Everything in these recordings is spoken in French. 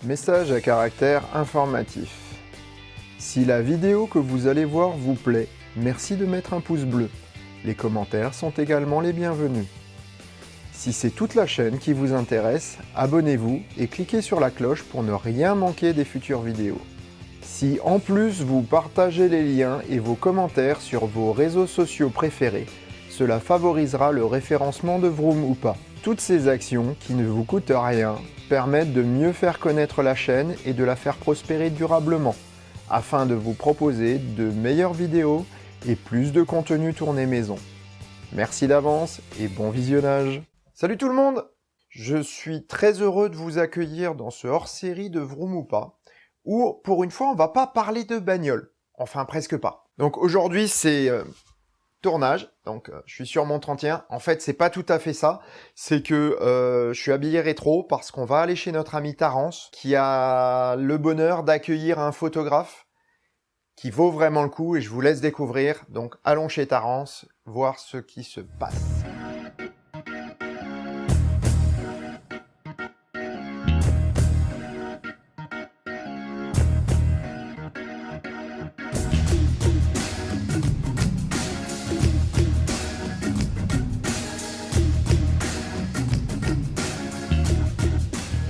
Message à caractère informatif. Si la vidéo que vous allez voir vous plaît, merci de mettre un pouce bleu. Les commentaires sont également les bienvenus. Si c'est toute la chaîne qui vous intéresse, abonnez-vous et cliquez sur la cloche pour ne rien manquer des futures vidéos. Si en plus vous partagez les liens et vos commentaires sur vos réseaux sociaux préférés, cela favorisera le référencement de Vroom ou pas. Toutes ces actions, qui ne vous coûtent rien, permettent de mieux faire connaître la chaîne et de la faire prospérer durablement, afin de vous proposer de meilleures vidéos et plus de contenu tourné maison. Merci d'avance et bon visionnage. Salut tout le monde! Je suis très heureux de vous accueillir dans ce hors-série de Vroom ou pas, où pour une fois on va pas parler de bagnole, enfin presque pas. Donc aujourd'hui c'est tournage, donc je suis sur mon 31. En fait c'est pas tout à fait ça, c'est que je suis habillé rétro parce qu'on va aller chez notre ami Tarence qui a le bonheur d'accueillir un photographe qui vaut vraiment le coup et je vous laisse découvrir. Donc allons chez Tarence, voir ce qui se passe.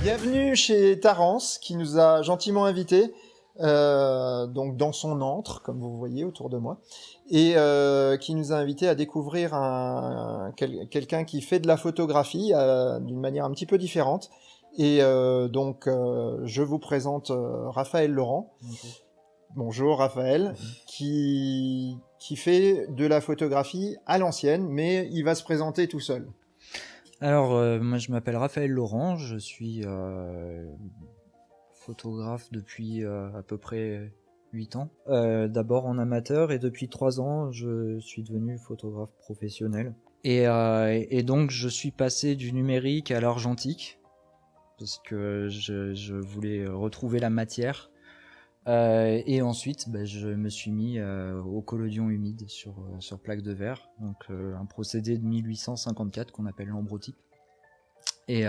Bienvenue chez Tarence qui nous a gentiment invités donc dans son antre, comme vous voyez autour de moi, et qui nous a invités à découvrir quelqu'un qui fait de la photographie d'une manière un petit peu différente. Et donc je vous présente Raphaël Laurent. Bonjour Raphaël, qui fait de la photographie à l'ancienne, mais il va se présenter tout seul. Alors, moi je m'appelle Raphaël Laurent, je suis photographe depuis à peu près 8 ans. D'abord en amateur et depuis 3 ans je suis devenu photographe professionnel. Et donc je suis passé du numérique à l'argentique parce que je voulais retrouver la matière. Et ensuite, je me suis mis au collodion humide sur plaque de verre, donc un procédé de 1854 qu'on appelle l'ambrotype. Et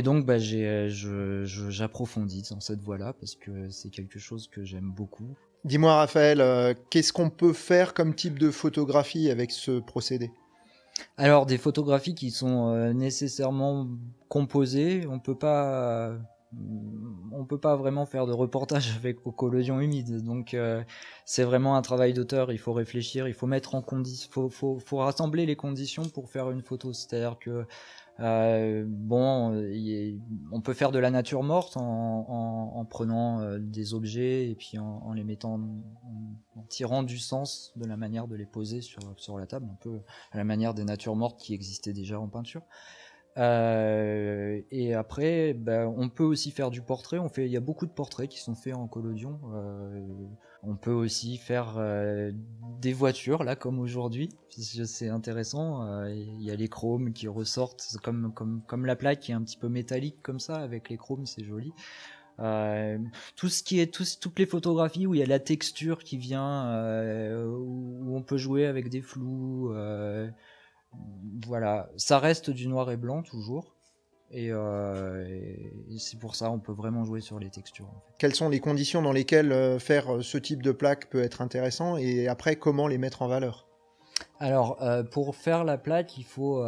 donc j'approfondis dans cette voie-là parce que c'est quelque chose que j'aime beaucoup. Dis-moi Raphaël, qu'est-ce qu'on peut faire comme type de photographie avec ce procédé ? Alors des photographies qui sont nécessairement composées, on peut pas vraiment faire de reportage avec au collodion humide, donc c'est vraiment un travail d'auteur. Il faut réfléchir, il faut mettre en condition, faut rassembler les conditions pour faire une photo. C'est-à-dire que on peut faire de la nature morte en prenant des objets et puis en les mettant, en tirant du sens de la manière de les poser sur la table, un peu à la manière des natures mortes qui existaient déjà en peinture. Et après, on peut aussi faire du portrait. Il y a beaucoup de portraits qui sont faits en collodion. On peut aussi faire des voitures, là, comme aujourd'hui. C'est intéressant. Il y a les chromes qui ressortent, comme la plaque qui est un petit peu métallique comme ça, avec les chromes, c'est joli. Toutes les photographies où il y a la texture qui vient, où on peut jouer avec des flous. Voilà, ça reste du noir et blanc toujours, et c'est pour ça on peut vraiment jouer sur les textures. En fait. Quelles sont les conditions dans lesquelles faire ce type de plaque peut être intéressant, et après comment les mettre en valeur ? Alors pour faire la plaque, il faut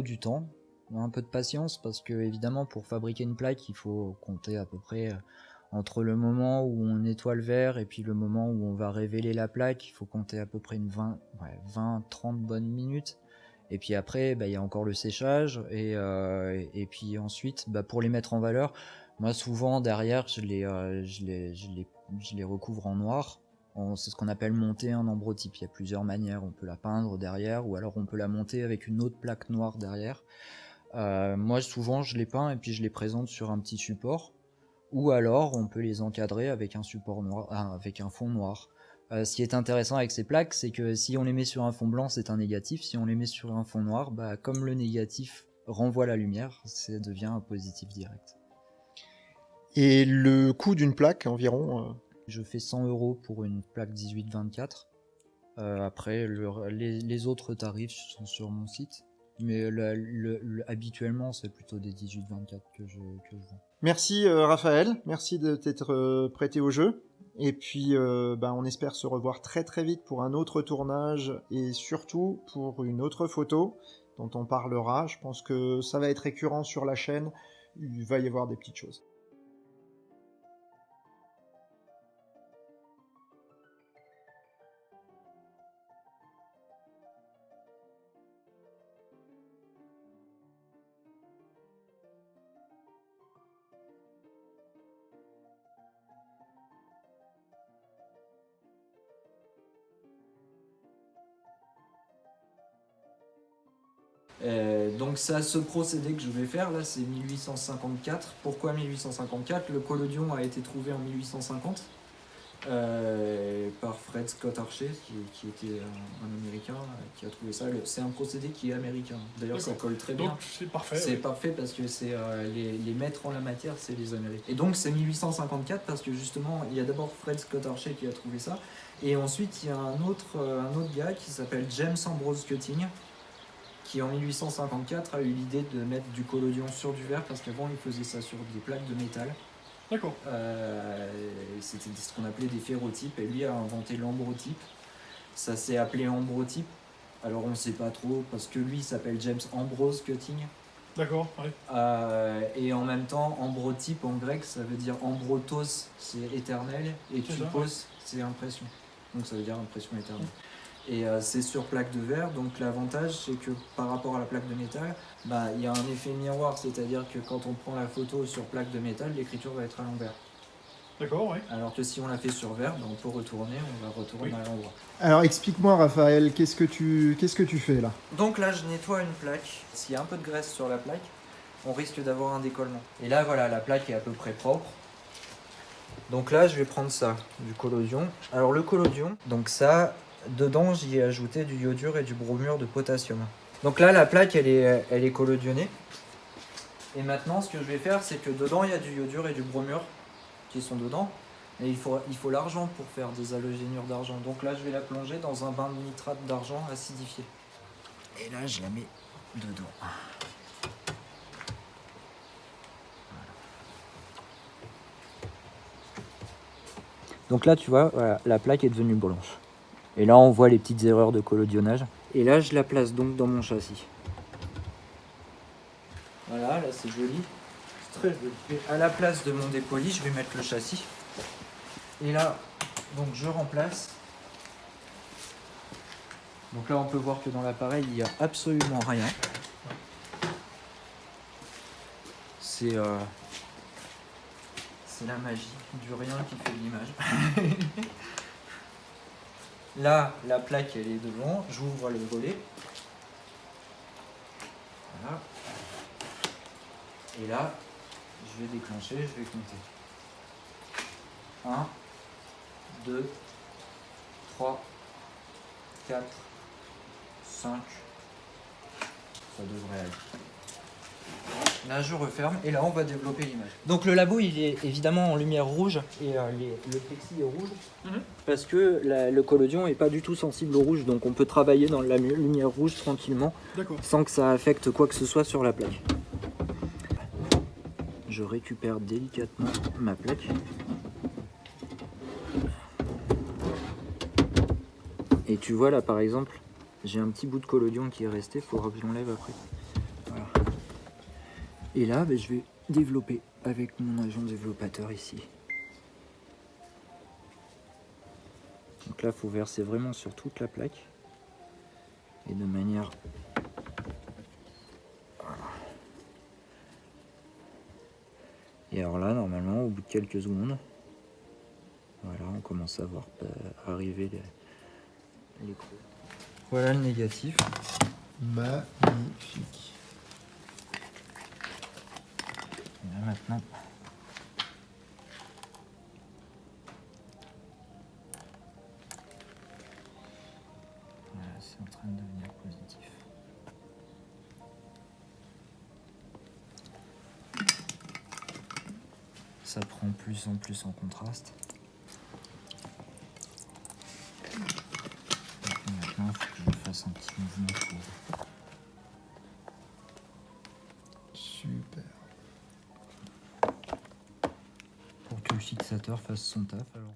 du temps, un peu de patience, parce que évidemment pour fabriquer une plaque il faut compter à peu près entre le moment où on nettoie le verre et puis le moment où on va révéler la plaque, il faut compter à peu près 20-30 bonnes minutes. Et puis après, il y a encore le séchage, et puis ensuite, pour les mettre en valeur, moi souvent derrière, je les recouvre en noir. C'est ce qu'on appelle monter un ambrotype. Il y a plusieurs manières. On peut la peindre derrière, ou alors on peut la monter avec une autre plaque noire derrière. Moi souvent, je les peins et puis je les présente sur un petit support, ou alors on peut les encadrer avec un support noir, avec un fond noir. Ce qui est intéressant avec ces plaques, c'est que si on les met sur un fond blanc, c'est un négatif. Si on les met sur un fond noir, comme le négatif renvoie la lumière, ça devient un positif direct. Et le coût d'une plaque environ Je fais 100 € pour une plaque 18-24. Après, les autres tarifs sont sur mon site. Mais habituellement, c'est plutôt des 18-24 que je vends. Merci Raphaël, merci de t'être prêté au jeu. Et puis on espère se revoir très très vite pour un autre tournage et surtout pour une autre photo dont on parlera. Je pense que ça va être récurrent sur la chaîne, il va y avoir des petites choses. Donc ça, ce procédé que je vais faire là, c'est 1854. Pourquoi 1854? Le collodion a été trouvé en 1850 par Fred Scott Archer, qui était un Américain qui a trouvé ça. C'est un procédé qui est américain. D'ailleurs, ça colle très bien. Donc c'est parfait. C'est parfait parce que c'est les maîtres en la matière, c'est les Américains. Et donc c'est 1854 parce que justement, il y a d'abord Fred Scott Archer qui a trouvé ça, et ensuite il y a un autre gars qui s'appelle James Ambrose Cutting, qui en 1854 a eu l'idée de mettre du collodion sur du verre parce qu'avant il faisait ça sur des plaques de métal. D'accord. C'était ce qu'on appelait des ferrotypes et lui a inventé l'ambrotype. Ça s'est appelé ambrotype. Alors on ne sait pas trop parce que lui il s'appelle James Ambrose Cutting. D'accord, oui. Et en même temps, ambrotype en grec ça veut dire ambrotos, c'est éternel, et typos c'est impression. Donc ça veut dire impression éternelle. Et c'est sur plaque de verre, donc l'avantage c'est que par rapport à la plaque de métal, il y a un effet miroir, c'est-à-dire que quand on prend la photo sur plaque de métal, l'écriture va être à l'envers. D'accord, oui. Alors que si on la fait sur verre, on peut retourner, on va retourner à l'endroit. Alors explique-moi Raphaël, qu'est-ce que tu fais là? Donc là je nettoie une plaque, s'il y a un peu de graisse sur la plaque, on risque d'avoir un décollement. Et là voilà, la plaque est à peu près propre. Donc là je vais prendre ça, du collodion. Alors le collodion, donc ça... Dedans, j'y ai ajouté du iodure et du bromure de potassium. Donc là, la plaque, elle est collodionnée. Et maintenant, ce que je vais faire, c'est que dedans, il y a du iodure et du bromure qui sont dedans. Et il faut l'argent pour faire des halogénures d'argent. Donc là, je vais la plonger dans un bain de nitrate d'argent acidifié. Et là, je la mets dedans. Donc là, tu vois, voilà, la plaque est devenue blanche. Et là, on voit les petites erreurs de collodionnage. Et là, je la place donc dans mon châssis. Voilà, là c'est joli. C'est très joli. Et à la place de mon dépoli, je vais mettre le châssis. Et là, donc je remplace. Donc là, on peut voir que dans l'appareil, il n'y a absolument rien. C'est la magie du rien qui fait l'image. Là, la plaque, elle est devant. J'ouvre le volet. Voilà. Et là, je vais déclencher, je vais compter. 1, 2, 3, 4, 5. Ça devrait aller. Là, je referme et là, on va développer l'image. Donc, le labo, il est évidemment en lumière rouge et le plexi est rouge parce que le collodion n'est pas du tout sensible au rouge. Donc, on peut travailler dans la lumière rouge tranquillement sans que ça affecte quoi que ce soit sur la plaque. Je récupère délicatement ma plaque. Et tu vois là, par exemple, j'ai un petit bout de collodion qui est resté. Il faudra que je l'enlève après. Voilà. Et là, je vais développer avec mon agent développateur ici. Donc là, il faut verser vraiment sur toute la plaque. Et de manière... Voilà. Et alors là, normalement, au bout de quelques secondes, voilà, on commence à voir arriver les creux. Voilà le négatif. Magnifique. Et là maintenant, voilà, c'est en train de devenir positif. Ça prend plus en plus en contraste. Et maintenant, il faut que je fasse un petit mouvement pour... Super. le fixateur fasse son taf. Alors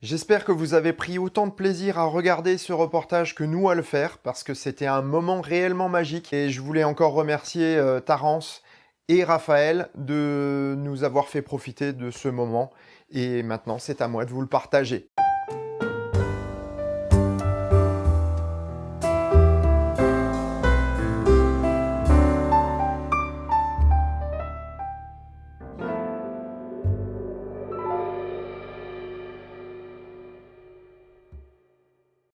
J'espère que vous avez pris autant de plaisir à regarder ce reportage que nous à le faire, parce que c'était un moment réellement magique. Et je voulais encore remercier Tarence et Raphaël de nous avoir fait profiter de ce moment. Et maintenant, c'est à moi de vous le partager.